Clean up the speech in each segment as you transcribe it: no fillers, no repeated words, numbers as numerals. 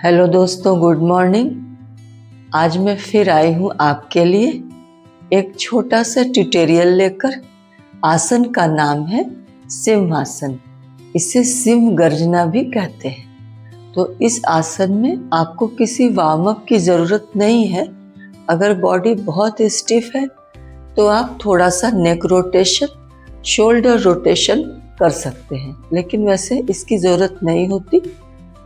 Hello दोस्तों, good morning. आज मैं फिर आई हूँ आपके लिए एक छोटा सा ट्यूटोरियल लेकर। आसन का नाम है सिंहासन। इसे सिंह गर्जना भी कहते हैं। तो इस आसन में आपको किसी वार्म अप की ज़रूरत नहीं है। अगर बॉडी बहुत स्टिफ है तो आप थोड़ा सा नेक रोटेशन, शोल्डर रोटेशन कर सकते हैं, लेकिन वैसे इसकी ज़रूरत नहीं होती।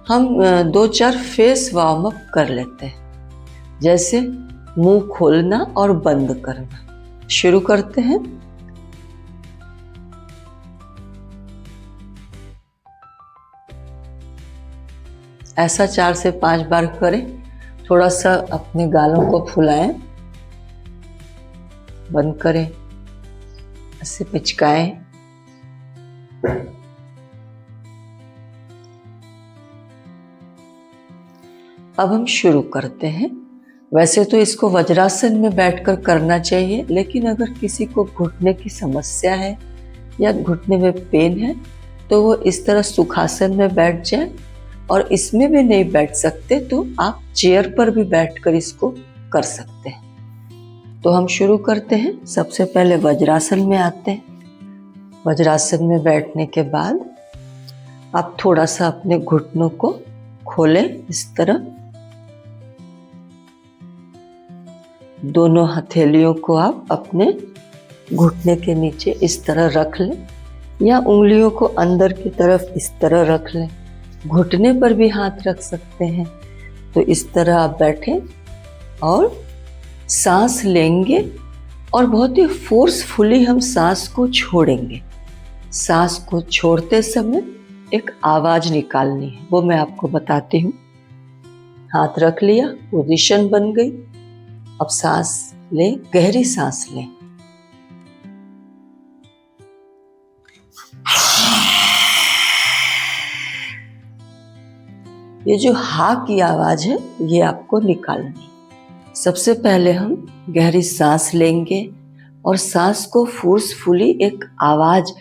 हम 2-4 फेस वार्म अप कर लेते हैं, जैसे मुंह खोलना और बंद करना। शुरू करते हैं। ऐसा 4 से 5 बार करें। थोड़ा सा अपने गालों को फुलाएं, बंद करें, ऐसे पिचकाएं। अब हम शुरू करते हैं। वैसे तो इसको वज्रासन में बैठकर करना चाहिए, लेकिन अगर किसी को घुटने की समस्या है या घुटने में पेन है तो वो इस तरह सुखासन में बैठ जाए। और इसमें भी नहीं बैठ सकते तो आप चेयर पर भी बैठकर इसको कर सकते हैं। तो हम शुरू करते हैं। सबसे पहले वज्रासन में आते हैं। वज्रासन में बैठने के बाद आप थोड़ा सा अपने घुटनों को खोलें, इस तरह। दोनों हथेलियों को आप अपने घुटने के नीचे इस तरह रख लें, या उंगलियों को अंदर की तरफ इस तरह रख लें। घुटने पर भी हाथ रख सकते हैं। तो इस तरह आप बैठें और सांस लेंगे, और बहुत ही फोर्सफुली हम सांस को छोड़ेंगे। सांस को छोड़ते समय एक आवाज निकालनी है, वो मैं आपको बताती हूँ। हाथ रख लिया, पोजीशन बन गई। अब सांस लें, गहरी सांस लें। ये जो हा की आवाज है ये आपको निकालनी है। सबसे पहले हम गहरी सांस लेंगे और सांस को फोर्सफुली एक आवाज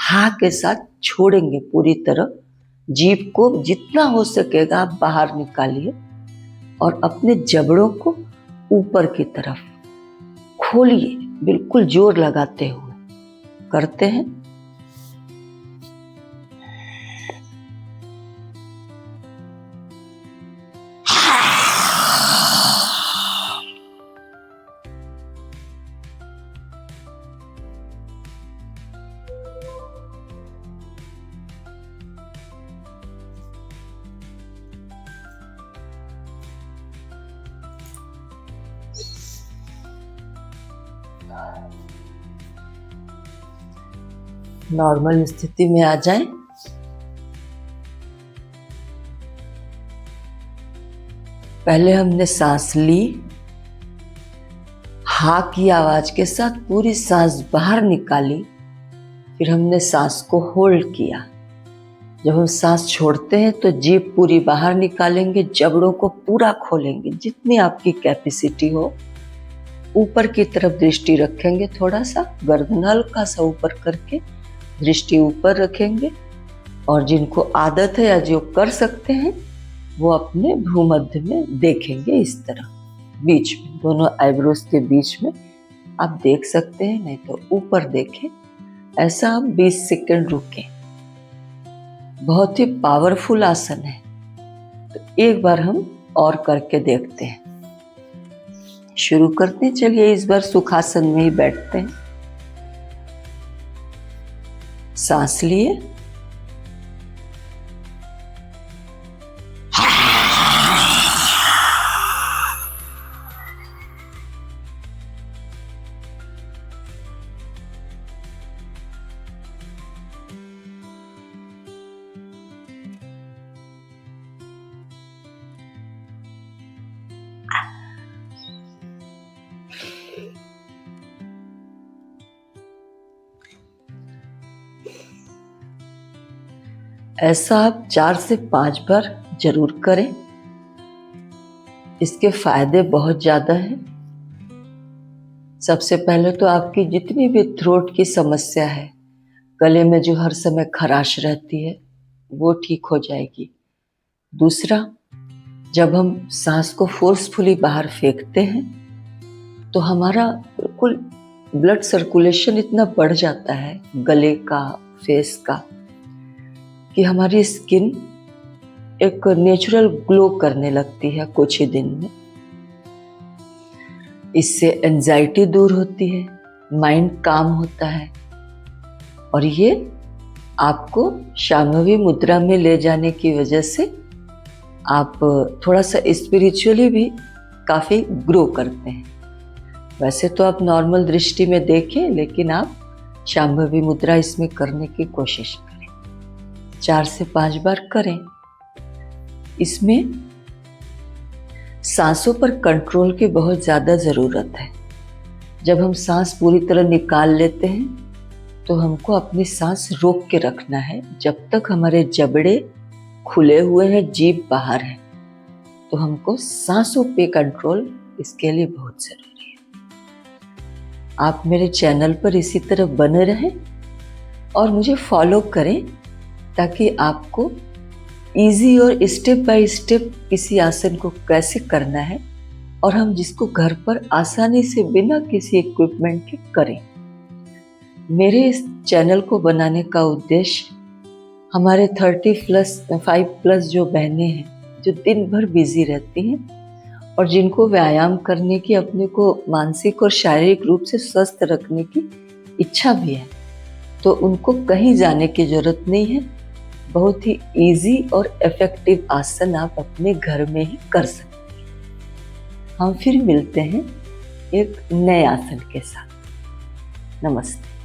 हा के साथ छोड़ेंगे पूरी तरह। जीभ को जितना हो सकेगा आप बाहर निकालिए और अपने जबड़ों को ऊपर की तरफ खोलिए, बिल्कुल जोर लगाते हुए करते हैं। नॉर्मल स्थिति में आ जाएं। पहले हमने सांस ली, हा की आवाज के साथ पूरी सांस बाहर निकाली, फिर हमने सांस को होल्ड किया। जब हम सांस छोड़ते हैं तो जीभ पूरी बाहर निकालेंगे, जबड़ों को पूरा खोलेंगे, जितनी आपकी कैपेसिटी हो। ऊपर की तरफ दृष्टि रखेंगे, थोड़ा सा गर्दन हल्का सा ऊपर करके दृष्टि ऊपर रखेंगे। और जिनको आदत है या जो कर सकते हैं वो अपने भूमध्य में देखेंगे, इस तरह बीच में, दोनों आईब्रोज के बीच में आप देख सकते हैं, नहीं तो ऊपर देखें। ऐसा आप 20 सेकंड रुकें। बहुत ही पावरफुल आसन है। तो एक बार हम और करके देखते हैं। शुरू करते हैं। चलिए इस बार सुखासन में ही बैठते हैं। सांस लिए, ऐसा आप 4 से 5 बार जरूर करें। इसके फायदे बहुत ज़्यादा हैं। सबसे पहले तो आपकी जितनी भी थ्रोट की समस्या है, गले में जो हर समय खराश रहती है, वो ठीक हो जाएगी। दूसरा, जब हम सांस को फोर्सफुली बाहर फेंकते हैं तो हमारा बिल्कुल ब्लड सर्कुलेशन इतना बढ़ जाता है गले का, फेस का, कि हमारी स्किन एक नेचुरल ग्लो करने लगती है कुछ ही दिन में। इससे एंजाइटी दूर होती है, माइंड काम होता है और ये आपको शांभवी मुद्रा में ले जाने की वजह से आप थोड़ा सा स्पिरिचुअली भी काफ़ी ग्रो करते हैं। वैसे तो आप नॉर्मल दृष्टि में देखें, लेकिन आप शांभवी मुद्रा इसमें करने की कोशिश करें। 4 से 5 बार करें। इसमें सांसों पर कंट्रोल की बहुत ज़्यादा ज़रूरत है। जब हम सांस पूरी तरह निकाल लेते हैं तो हमको अपनी सांस रोक के रखना है जब तक हमारे जबड़े खुले हुए हैं, जीभ बाहर है। तो हमको सांसों पे कंट्रोल इसके लिए बहुत ज़रूरी है। आप मेरे चैनल पर इसी तरह बने रहें और मुझे फॉलो करें ताकि आपको इजी और स्टेप बाय स्टेप किसी आसन को कैसे करना है और हम जिसको घर पर आसानी से बिना किसी इक्विपमेंट के करें। मेरे इस चैनल को बनाने का उद्देश्य हमारे 35+ जो बहनें हैं जो दिन भर बिजी रहती हैं और जिनको व्यायाम करने की, अपने को मानसिक और शारीरिक रूप से स्वस्थ रखने की इच्छा भी है, तो उनको कहीं जाने की ज़रूरत नहीं है। बहुत ही इजी और इफ़ेक्टिव आसन आप अपने घर में ही कर सकते हैं। हम फिर मिलते हैं एक नए आसन के साथ। नमस्ते।